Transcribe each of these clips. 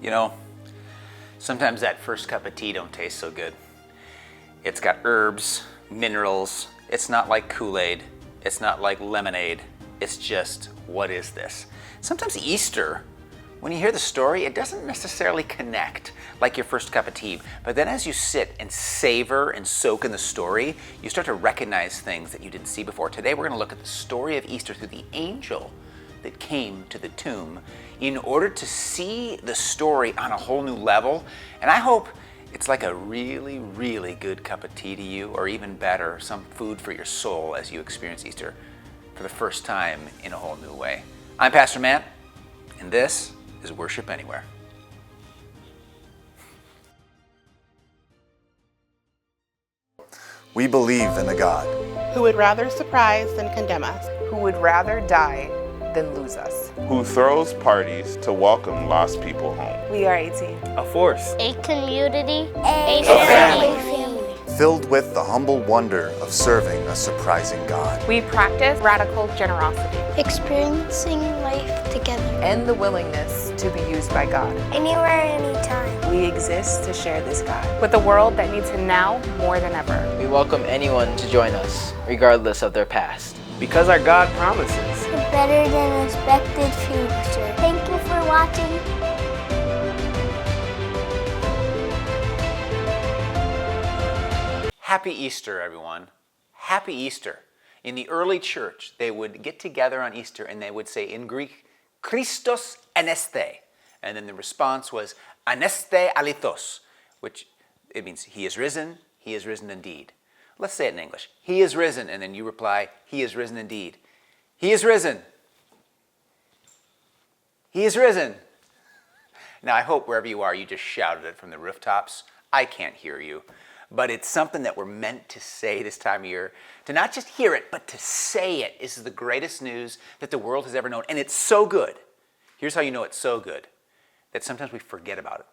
You know, sometimes that first cup of tea don't taste so good. It's got herbs, minerals. It's not like Kool-Aid. It's not like lemonade. It's just, what is this? Sometimes Easter, when you hear the story, it doesn't necessarily connect like your first cup of tea. But then as you sit and savor and soak in the story, you start to recognize things that you didn't see before. Today we're going to look at the story of Easter through the angel that came to the tomb in order to see the story on a whole new level. And I hope it's like a really, really good cup of tea to you, or even better, some food for your soul as you experience Easter for the first time in a whole new way. I'm Pastor Matt, and this is Worship Anywhere. We believe in a God who would rather surprise than condemn us, who would rather die than lose us, who throws parties to welcome lost people home. We are a team, A force. A community, a family. filled with the humble wonder of serving a surprising God. We practice radical generosity, Experiencing life together. and the willingness to be used by God. Anywhere, anytime. We exist to share this God. with a world that needs Him now more than ever. We welcome anyone to join us, regardless of their past. Because our God promises. A better than expected future. Thank you for watching. Happy Easter, everyone. Happy Easter. In the early church, they would get together on Easter and they would say in Greek, Christos aneste. And then the response was, aneste alithos, which it means he is risen indeed. Let's say it in English. He is risen, and then you reply, he is risen indeed. He is risen. He is risen. Now, I hope wherever you are, you just shouted it from the rooftops. I can't hear you. But it's something that we're meant to say this time of year. To not just hear it, but to say it. This is the greatest news that the world has ever known. And it's so good. Here's how you know it's so good. That sometimes we forget about it.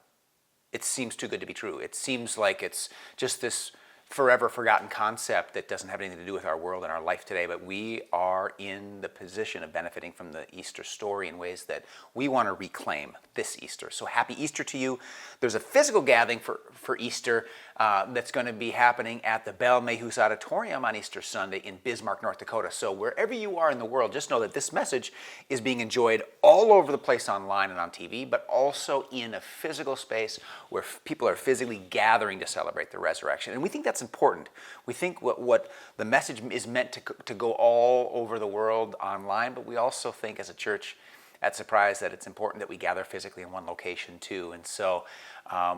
It seems too good to be true. It seems like it's just this forever forgotten concept that doesn't have anything to do with our world and our life today, but we are in the position of benefiting from the Easter story in ways that we want to reclaim this Easter. So happy Easter to you. There's a physical gathering for Easter that's going to be happening at the Belle Mayhus Auditorium on Easter Sunday in Bismarck, North Dakota. So wherever you are in the world, just know that this message is being enjoyed all over the place online and on TV, but also in a physical space where people are physically gathering to celebrate the resurrection. And we think that's important. We think what the message is meant to go all over the world online, but we also think as a church at Surprise that it's important that we gather physically in one location too. And so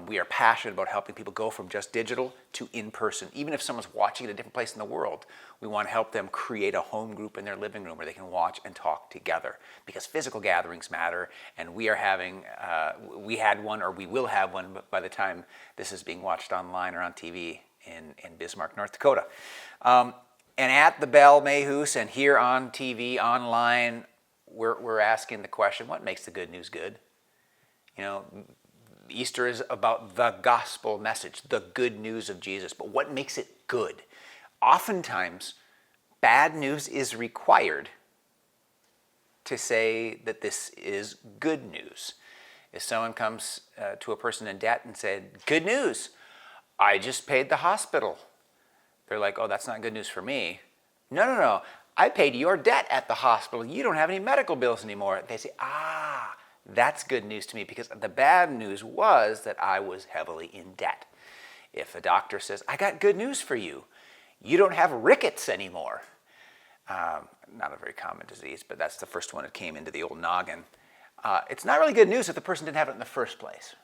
we are passionate about helping people go from just digital to in-person. Even if someone's watching at a different place in the world, we want to help them create a home group in their living room where they can watch and talk together, because physical gatherings matter. And we are having, we had one, or we will have one by the time this is being watched online or on TV in Bismarck, North Dakota. And at the Belle Mayhus and here on TV, online, we're asking the question, what makes the good news good? You know, Easter is about the gospel message, the good news of Jesus, but what makes it good? Oftentimes, bad news is required to say that this is good news. If someone comes to a person in debt and said, good news, I just paid the hospital. They're like, oh, that's not good news for me. No. I paid your debt at the hospital. You don't have any medical bills anymore. They say, that's good news to me, because the bad news was that I was heavily in debt. If a doctor says, I got good news for you. You don't have rickets anymore. Not a very common disease, but that's the first one that came into the old noggin. It's not really good news if the person didn't have it in the first place.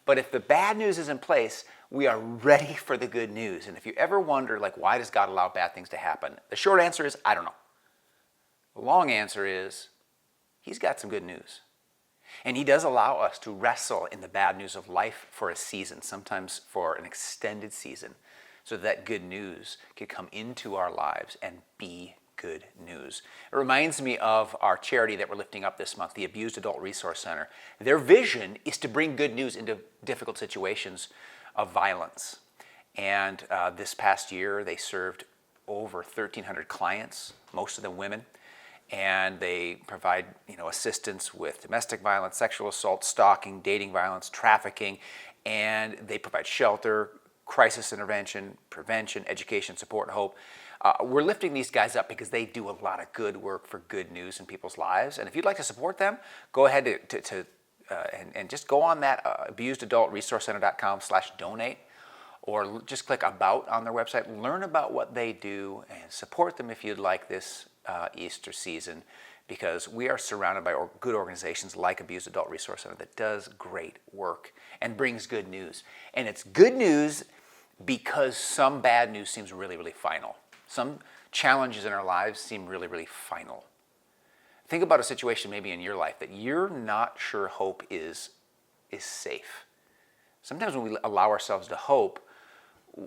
But if the bad news is in place, we are ready for the good news. And if you ever wonder, why does God allow bad things to happen? The short answer is, I don't know. The long answer is, He's got some good news. And He does allow us to wrestle in the bad news of life for a season, sometimes for an extended season, so that good news can come into our lives and be good news. It reminds me of our charity that we're lifting up this month, the Abused Adult Resource Center. Their vision is to bring good news into difficult situations of violence. And this past year, they served over 1,300 clients, most of them women. and they provide assistance with domestic violence, sexual assault, stalking, dating violence, trafficking, and they provide shelter, crisis intervention, prevention, education, support, and hope. We're lifting these guys up because they do a lot of good work for good news in people's lives. And if you'd like to support them, go ahead and just go on that abusedadultresourcecenter.com/donate, or just click About on their website. Learn about what they do and support them if you'd like this Easter season, because we are surrounded by good organizations like Abused Adult Resource Center that does great work and brings good news. And it's good news because some bad news seems really, really final. Some challenges in our lives seem really, really final. Think about a situation maybe in your life that you're not sure hope is safe. Sometimes when we allow ourselves to hope,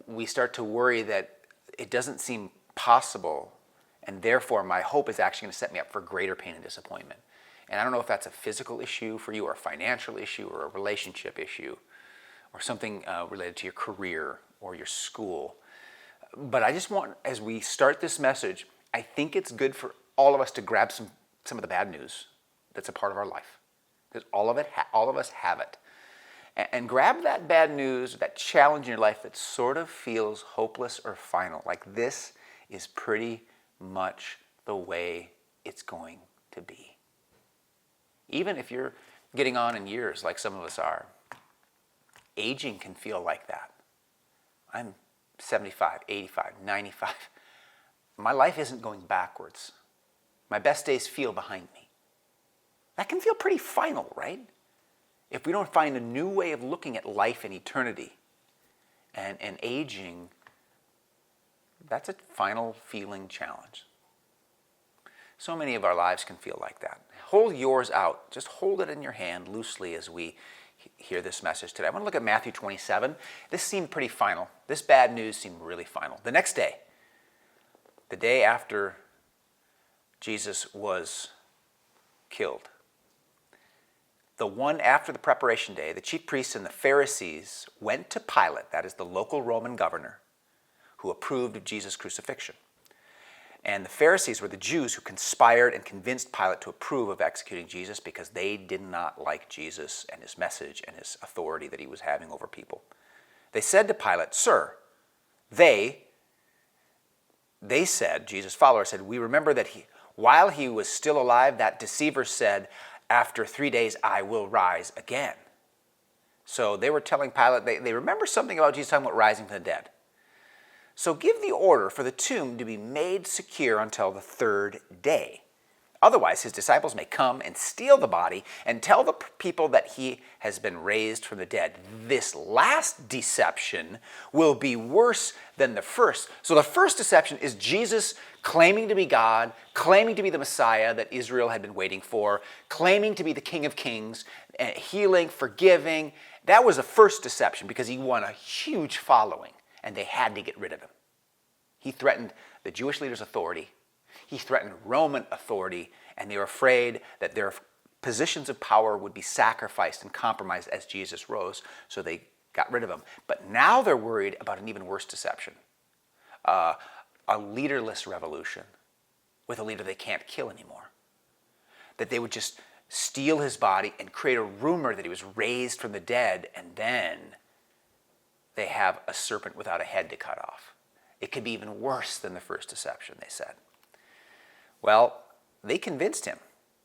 we start to worry that it doesn't seem possible, and therefore my hope is actually going to set me up for greater pain and disappointment. And I don't know if that's a physical issue for you, or a financial issue, or a relationship issue, or something related to your career or your school. But I just want, as we start this message, I think it's good for all of us to grab some of the bad news that's a part of our life, because all of us have it. And grab that bad news, that challenge in your life that sort of feels hopeless or final, like this is pretty much the way it's going to be. Even if you're getting on in years like some of us are, aging can feel like that. I'm 75, 85, 95. My life isn't going backwards. My best days feel behind me. That can feel pretty final, right? If we don't find a new way of looking at life and eternity and aging, that's a final feeling challenge. So many of our lives can feel like that. Hold yours out. Just hold it in your hand loosely as we hear this message today. I want to look at Matthew 27. This seemed pretty final. This bad news seemed really final. The next day, the day after Jesus was killed, the one after the preparation day, the chief priests and the Pharisees went to Pilate, that is the local Roman governor, who approved of Jesus' crucifixion. And the Pharisees were the Jews who conspired and convinced Pilate to approve of executing Jesus because they did not like Jesus and his message and his authority that he was having over people. They said to Pilate, "Sir," they said, Jesus' followers said, "We remember that while he was still alive, that deceiver said, 'After 3 days I will rise again.'" So they were telling Pilate, they remember something about Jesus talking about rising from the dead. "So give the order for the tomb to be made secure until the third day. Otherwise, his disciples may come and steal the body and tell the people that he has been raised from the dead. This last deception will be worse than the first." So the first deception is Jesus claiming to be God, claiming to be the Messiah that Israel had been waiting for, claiming to be the King of Kings, healing, forgiving. That was the first deception because he won a huge following, and they had to get rid of him. He threatened the Jewish leaders' authority. He threatened Roman authority, and they were afraid that their positions of power would be sacrificed and compromised as Jesus rose, so they got rid of him. But now they're worried about an even worse deception, a leaderless revolution with a leader they can't kill anymore. That they would just steal his body and create a rumor that he was raised from the dead, and then they have a serpent without a head to cut off. It could be even worse than the first deception, they said. Well, they convinced him.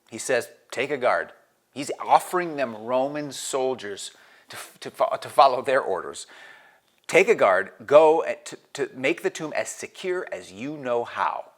He says, "Take a guard." He's offering them Roman soldiers to follow their orders. "Take a guard, go to make the tomb as secure as you know how."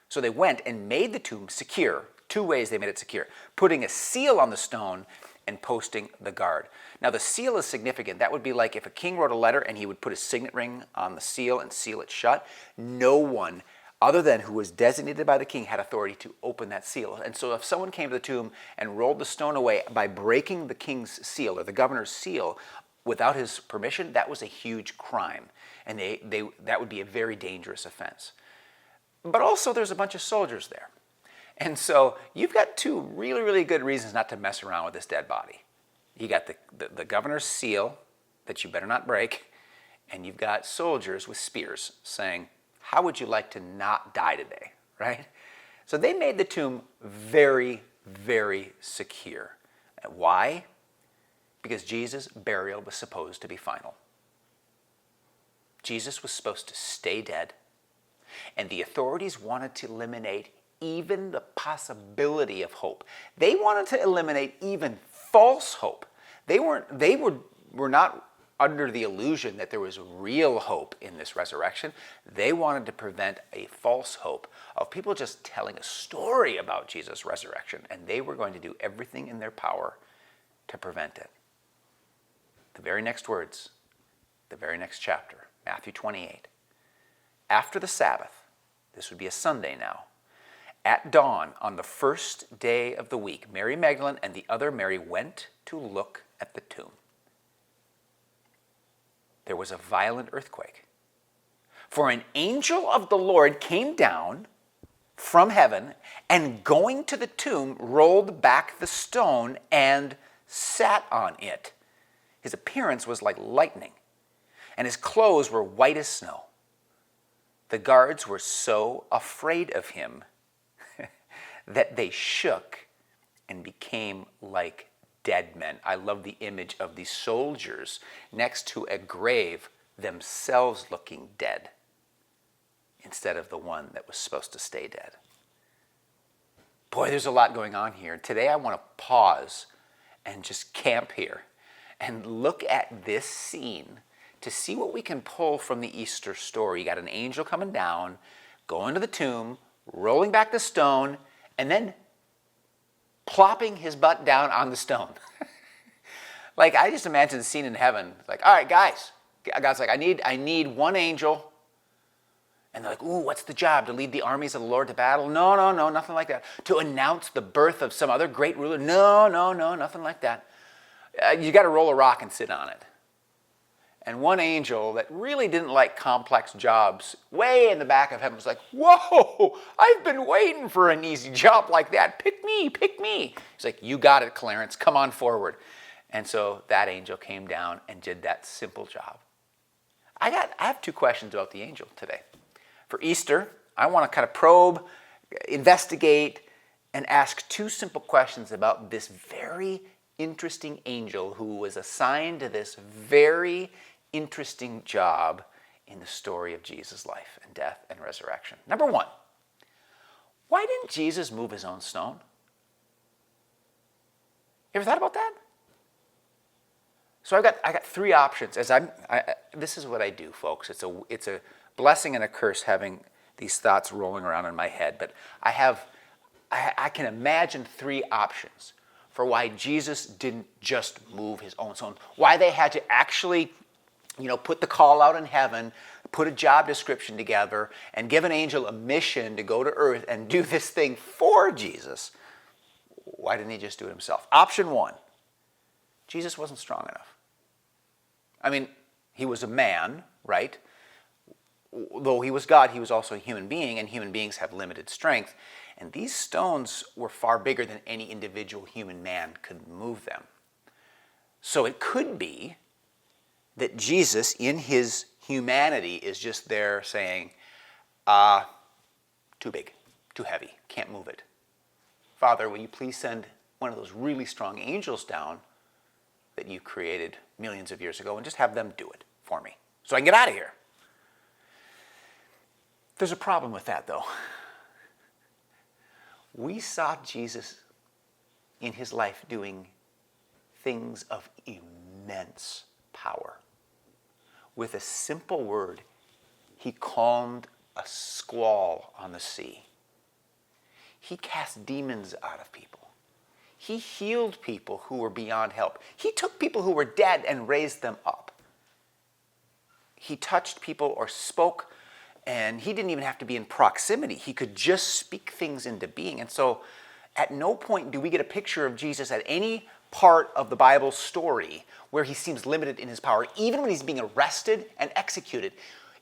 So they went and made the tomb secure. 2 ways they made it secure: putting a seal on the stone and posting the guard. Now the seal is significant. That would be like if a king wrote a letter and he would put a signet ring on the seal and seal it shut. No one other than who was designated by the king had authority to open that seal. And so if someone came to the tomb and rolled the stone away by breaking the king's seal or the governor's seal without his permission, that was a huge crime. And that would be a very dangerous offense. But also there's a bunch of soldiers there. And so you've got 2 really, really good reasons not to mess around with this dead body. You got the governor's seal that you better not break, and you've got soldiers with spears saying, "How would you like to not die today?" Right? So they made the tomb very, very secure. Why? Because Jesus' burial was supposed to be final. Jesus was supposed to stay dead, and the authorities wanted to eliminate even the possibility of hope. They wanted to eliminate even false hope. They were not under the illusion that there was real hope in this resurrection. They wanted to prevent a false hope of people just telling a story about Jesus' resurrection, and they were going to do everything in their power to prevent it. The very next words, the very next chapter, Matthew 28. After the Sabbath, this would be a Sunday now, at dawn on the first day of the week, Mary Magdalene and the other Mary went to look at the tomb. There was a violent earthquake. For an angel of the Lord came down from heaven and going to the tomb rolled back the stone and sat on it. His appearance was like lightning, and his clothes were white as snow. The guards were so afraid of him that they shook and became like dead men. I love the image of these soldiers next to a grave, themselves looking dead, instead of the one that was supposed to stay dead. Boy, there's a lot going on here. Today I want to pause and just camp here and look at this scene to see what we can pull from the Easter story. You got an angel coming down, going to the tomb, rolling back the stone, and then plopping his butt down on the stone. Like, I just imagine the scene in heaven. It's like, all right, guys. God's like, I need one angel. And they're like, ooh, what's the job? To lead the armies of the Lord to battle? No, nothing like that. To announce the birth of some other great ruler? No, nothing like that. You got to roll a rock and sit on it. And one angel that really didn't like complex jobs, way in the back of heaven, was like, whoa, I've been waiting for an easy job like that. Pick me. He's like, you got it, Clarence. Come on forward. And so that angel came down and did that simple job. I have two questions about the angel today. For Easter, I want to kind of probe, investigate, and ask two simple questions about this very interesting angel who was assigned to this very interesting job in the story of Jesus' life and death and resurrection. Number one, why didn't Jesus move his own stone? You ever thought about that? So I got three options. This is what I do, folks. It's a blessing and a curse having these thoughts rolling around in my head. But I can imagine three options for why Jesus didn't just move his own stone. Why they had to actually, put the call out in heaven, put a job description together, and give an angel a mission to go to earth and do this thing for Jesus. Why didn't he just do it himself? Option one, Jesus wasn't strong enough. I mean, he was a man, right? Though he was God, he was also a human being, and human beings have limited strength. And these stones were far bigger than any individual human man could move them. So it could be that Jesus, in his humanity, is just there saying, too big, too heavy, can't move it. Father, will you please send one of those really strong angels down that you created millions of years ago and just have them do it for me so I can get out of here? There's a problem with that, though. We saw Jesus in his life doing things of immense power. With a simple word, he calmed a squall on the sea. He cast demons out of people. He healed people who were beyond help. He took people who were dead and raised them up. He touched people or spoke, and he didn't even have to be in proximity. He could just speak things into being. And so at no point do we get a picture of Jesus at any part of the Bible story where he seems limited in his power. Even when he's being arrested and executed,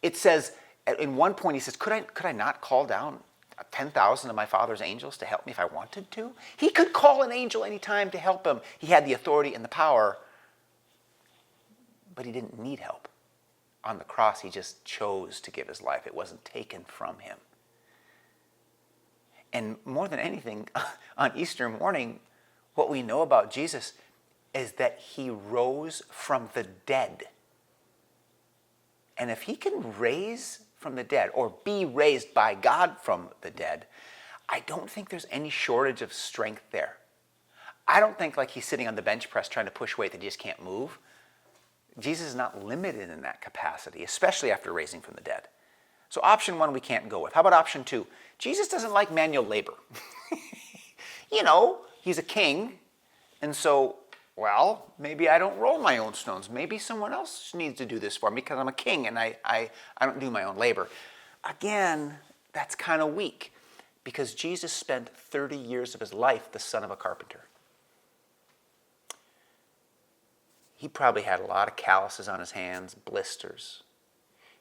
it says, in one point he says, could I not call down 10,000 of my Father's angels to help me if I wanted to? He could call an angel anytime to help him. He had the authority and the power, but he didn't need help. On the cross, he just chose to give his life. It wasn't taken from him. And more than anything, on Easter morning, what we know about Jesus is that he rose from the dead. And if he can raise from the dead, or be raised by God from the dead, I don't think there's any shortage of strength there. I don't think like he's sitting on the bench press trying to push weight that he just can't move. Jesus is not limited in that capacity, especially after raising from the dead. So option 1 we can't go with. How about option 2? Jesus doesn't like manual labor. You know, he's a king, and so, well, maybe I don't roll my own stones. Maybe someone else needs to do this for me because I'm a king and I don't do my own labor. Again, that's kind of weak because Jesus spent 30 years of his life the son of a carpenter. He probably had a lot of calluses on his hands, blisters.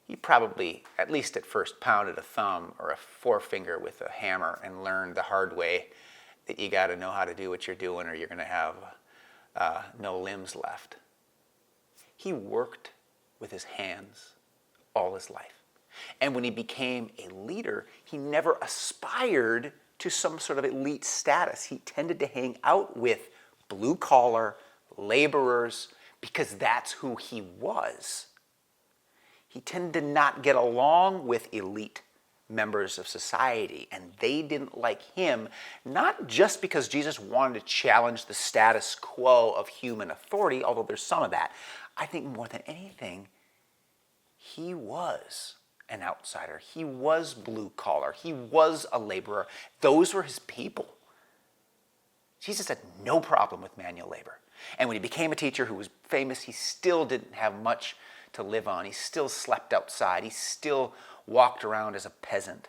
He probably, at least at first, pounded a thumb or a forefinger with a hammer and learned the hard way that you got to know how to do what you're doing or you're going to have no limbs left. He worked with his hands all his life. And when he became a leader, he never aspired to some sort of elite status. He tended to hang out with blue-collar laborers because that's who he was. He tended to not get along with elite members of society, and they didn't like him, not just because Jesus wanted to challenge the status quo of human authority, although there's some of that. I think more than anything, he was an outsider. He was blue collar. He was a laborer. Those were his people. Jesus had no problem with manual labor. And when he became a teacher who was famous, he still didn't have much to live on. He still slept outside. He still walked around as a peasant.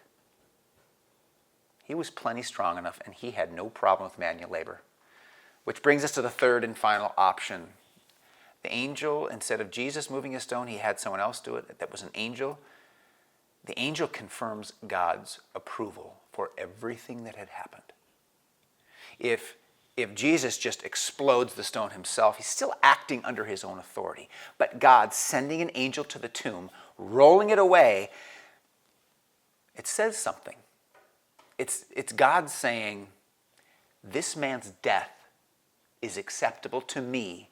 He was plenty strong enough, and he had no problem with manual labor. Which brings us to the third and final option. The angel, instead of Jesus moving a stone, he had someone else do it. That was an angel. The angel confirms God's approval for everything that had happened. If Jesus just explodes the stone himself, he's still acting under his own authority. But God sending an angel to the tomb, rolling it away, it says something. It's God saying, this man's death is acceptable to me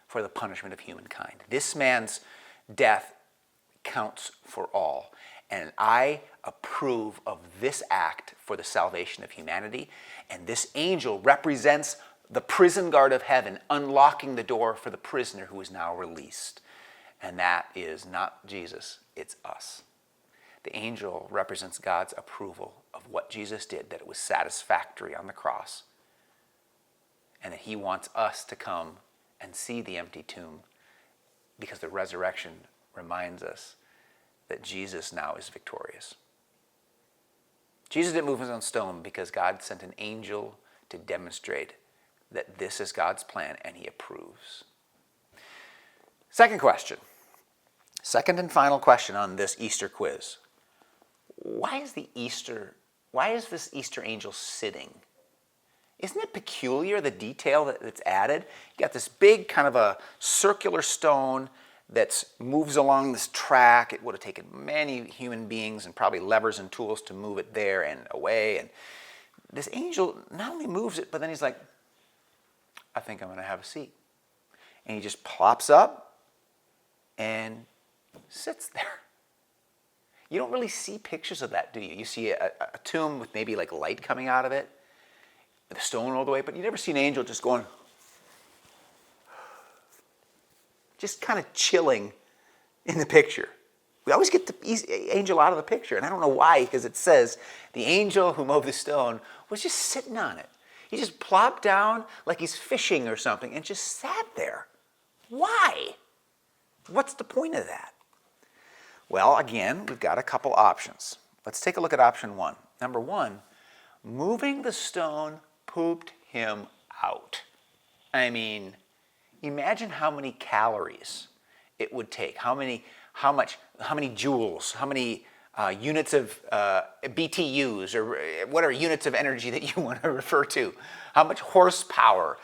for the punishment of humankind. This man's death counts for all. And I approve of this act for the salvation of humanity. And this angel represents the prison guard of heaven, unlocking the door for the prisoner who is now released. And that is not Jesus, it's us. The angel represents God's approval of what Jesus did, that it was satisfactory on the cross, and that he wants us to come and see the empty tomb because the resurrection reminds us that Jesus now is victorious. Jesus didn't move his own stone because God sent an angel to demonstrate that this is God's plan and he approves. Second question. Second and final question on this Easter quiz. Why is this Easter angel sitting? Isn't it peculiar, the detail that's added? You got this big kind of a circular stone that moves along this track. It would have taken many human beings and probably levers and tools to move it there and away. And this angel not only moves it, but then he's like, I think I'm going to have a seat. And he just plops up and sits there. You don't really see pictures of that, do you? You see a tomb with maybe like light coming out of it, the stone all the way, but you never see an angel just going, just kind of chilling in the picture. We always get the angel out of the picture, and I don't know why, because it says the angel who moved the stone was just sitting on it. He just plopped down like he's fishing or something and just sat there. Why? What's the point of that? Well, again, we've got a couple options. Let's take a look at option 1. Number 1, moving the stone pooped him out. I mean, imagine how many calories it would take, how many joules, how many units of BTUs, or whatever units of energy that you want to refer to, how much horsepower,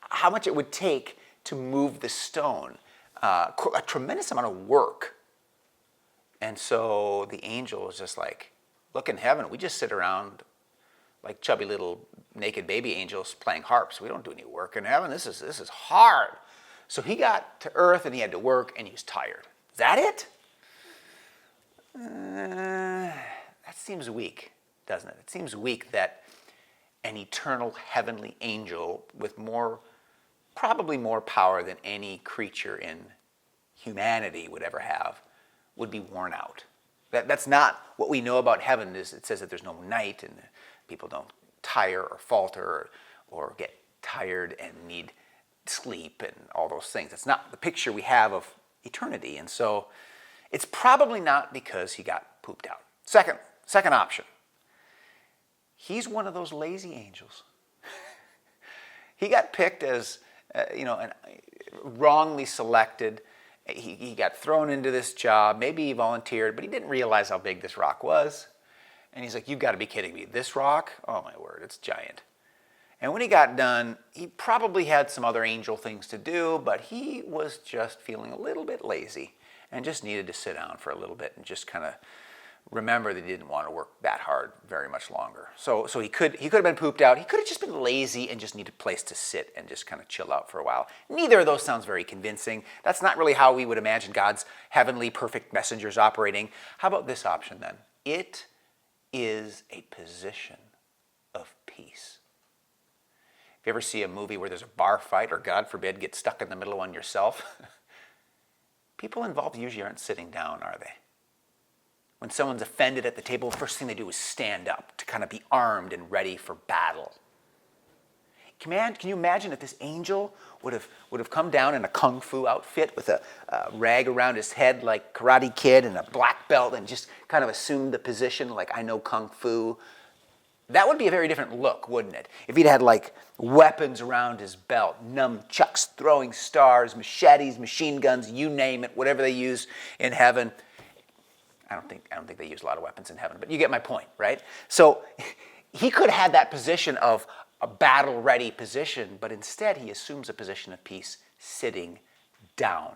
how much it would take to move the stone. A tremendous amount of work. And so the angel is just like, look, in heaven, we just sit around like chubby little naked baby angels playing harps. We don't do any work in heaven. This is hard. So he got to earth and he had to work and he was tired. Is that it? That seems weak, doesn't it? It seems weak that an eternal heavenly angel with probably more power than any creature in humanity would ever have would be worn out. That's not what we know about heaven. It says that there's no night and people don't tire or falter or get tired and need sleep and all those things. That's not the picture we have of eternity. And so it's probably not because he got pooped out. Second option. He's one of those lazy angels. He got picked as, wrongly selected. He got thrown into this job. Maybe he volunteered, but he didn't realize how big this rock was. And he's like, you've got to be kidding me. This rock? Oh, my word, it's giant. And when he got done, he probably had some other angel things to do, but he was just feeling a little bit lazy and just needed to sit down for a little bit and just kind of remember that he didn't want to work that hard very much longer. So he could have been pooped out. He could have just been lazy and just needed a place to sit and just kind of chill out for a while. Neither of those sounds very convincing. That's not really how we would imagine God's heavenly perfect messengers operating. How about this option then? It is a position of peace. If you ever see a movie where there's a bar fight or, God forbid, get stuck in the middle of one yourself, people involved usually aren't sitting down, are they? When someone's offended at the table, the first thing they do is stand up to kind of be armed and ready for battle. Can you imagine if this angel would have come down in a kung fu outfit with a rag around his head like Karate Kid and a black belt and just kind of assumed the position like, I know kung fu? That would be a very different look, wouldn't it? If he'd had like weapons around his belt, nunchucks, throwing stars, machetes, machine guns, you name it, whatever they use in heaven. I don't think they use a lot of weapons in heaven, but you get my point, right? So he could have had that position of a battle-ready position, but instead he assumes a position of peace sitting down.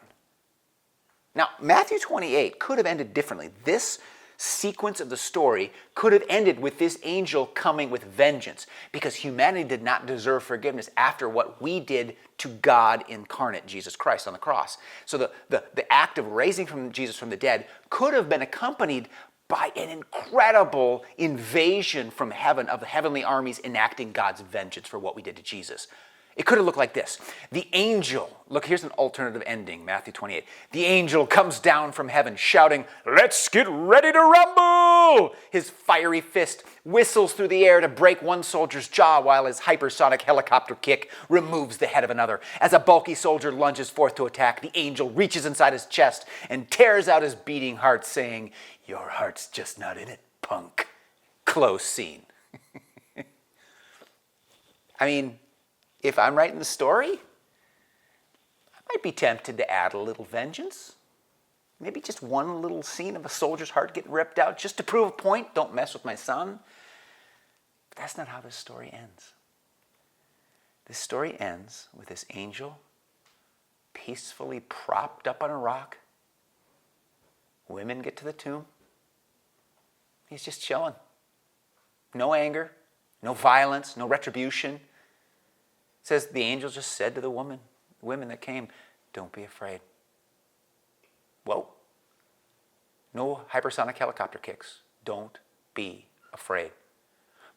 Now, Matthew 28 could have ended differently. This sequence of the story could have ended with this angel coming with vengeance because humanity did not deserve forgiveness after what we did to God incarnate, Jesus Christ on the cross. So the act of raising Jesus from the dead could have been accompanied by an incredible invasion from heaven of the heavenly armies enacting God's vengeance for what we did to Jesus. It could have looked like this. The angel, look, here's an alternative ending, Matthew 28. The angel comes down from heaven shouting, "Let's get ready to rumble!" His fiery fist whistles through the air to break one soldier's jaw while his hypersonic helicopter kick removes the head of another. As a bulky soldier lunges forth to attack, the angel reaches inside his chest and tears out his beating heart, saying, "Your heart's just not in it, punk." Close scene. I mean, if I'm writing the story, I might be tempted to add a little vengeance. Maybe just one little scene of a soldier's heart getting ripped out just to prove a point. Don't mess with my son. But that's not how this story ends. This story ends with this angel peacefully propped up on a rock. Women get to the tomb. He's just chilling. No anger, no violence, no retribution. It says the angel just said to the women that came, "Don't be afraid." Whoa. No hypersonic helicopter kicks. Don't be afraid.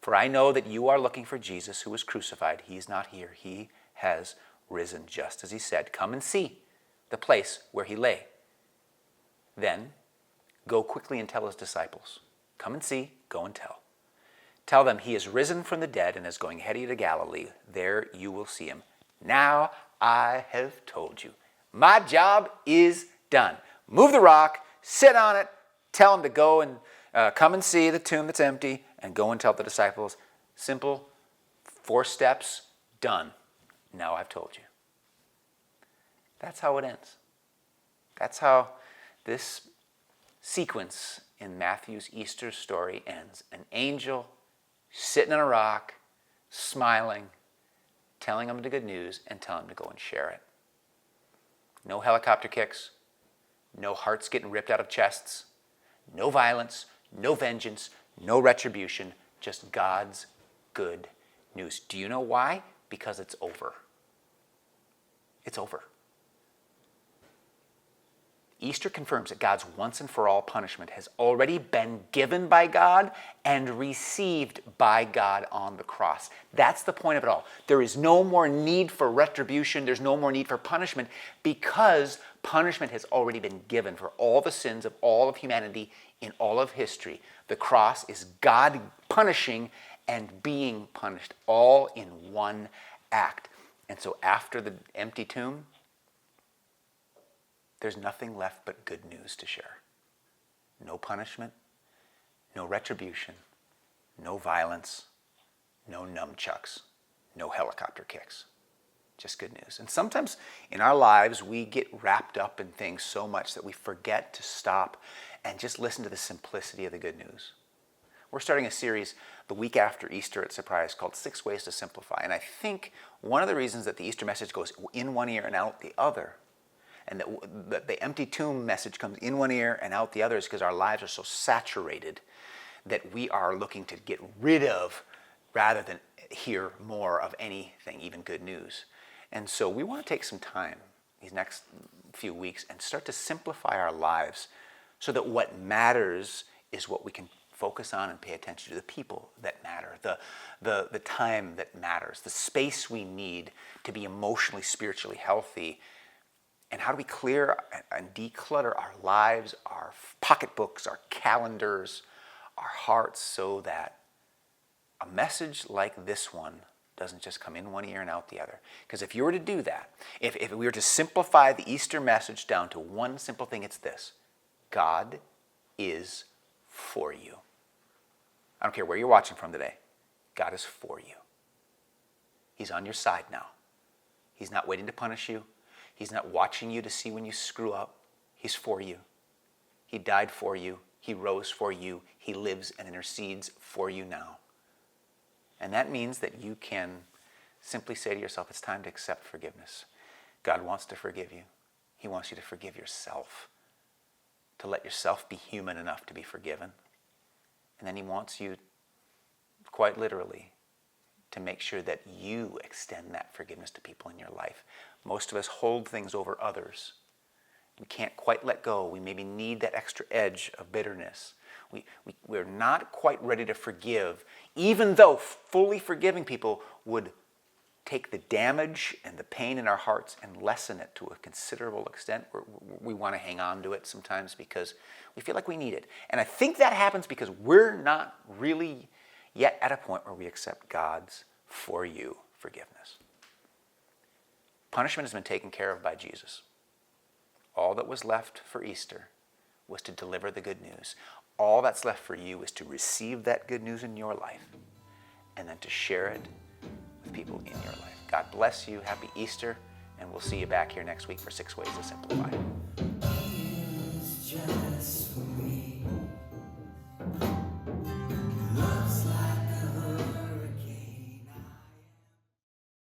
For I know that you are looking for Jesus who was crucified. He is not here. He has risen just as he said. Come and see the place where he lay. Then go quickly and tell his disciples. Come and see, go and tell. Tell them he is risen from the dead and is going ahead of you to Galilee. There you will see him. Now I have told you. My job is done. Move the rock, sit on it, tell him to go and come and see the tomb that's empty, and go and tell the disciples. Simple, 4 steps, done. Now I've told you. That's how it ends. That's how this sequence in Matthew's Easter story ends. An angel sitting on a rock, smiling, telling him the good news, and telling him to go and share it. No helicopter kicks, no hearts getting ripped out of chests, no violence, no vengeance, no retribution, just God's good news. Do you know why? Because it's over. It's over. Easter confirms that God's once and for all punishment has already been given by God and received by God on the cross. That's the point of it all. There is no more need for retribution. There's no more need for punishment because punishment has already been given for all the sins of all of humanity in all of history. The cross is God punishing and being punished all in one act. And so after the empty tomb, there's nothing left but good news to share. No punishment, no retribution, no violence, no nunchucks, no helicopter kicks. Just good news. And sometimes in our lives, we get wrapped up in things so much that we forget to stop and just listen to the simplicity of the good news. We're starting a series the week after Easter at Surprise called 6 Ways to Simplify. And I think one of the reasons that the Easter message goes in one ear and out the other, and that the empty tomb message comes in one ear and out the other, is because our lives are so saturated that we are looking to get rid of rather than hear more of anything, even good news. And so we want to take some time these next few weeks and start to simplify our lives so that what matters is what we can focus on and pay attention to, the people that matter, the time that matters, the space we need to be emotionally, spiritually healthy. And how do we clear and declutter our lives, our pocketbooks, our calendars, our hearts, so that a message like this one doesn't just come in one ear and out the other? Because if you were to do that, if we were to simplify the Easter message down to one simple thing, it's this: God is for you. I don't care where you're watching from today. God is for you. He's on your side now. He's not waiting to punish you. He's not watching you to see when you screw up. He's for you. He died for you. He rose for you. He lives and intercedes for you now. And that means that you can simply say to yourself, it's time to accept forgiveness. God wants to forgive you. He wants you to forgive yourself, to let yourself be human enough to be forgiven. And then he wants you, quite literally, to make sure that you extend that forgiveness to people in your life. Most of us hold things over others. We can't quite let go. We maybe need that extra edge of bitterness. We're not quite ready to forgive, even though fully forgiving people would take the damage and the pain in our hearts and lessen it to a considerable extent. We want to hang on to it sometimes because we feel like we need it. And I think that happens because we're not really yet at a point where we accept God's for you forgiveness. Punishment has been taken care of by Jesus. All that was left for Easter was to deliver the good news. All that's left for you is to receive that good news in your life and then to share it with people in your life. God bless you. Happy Easter. And we'll see you back here next week for 6 Ways to Simplify.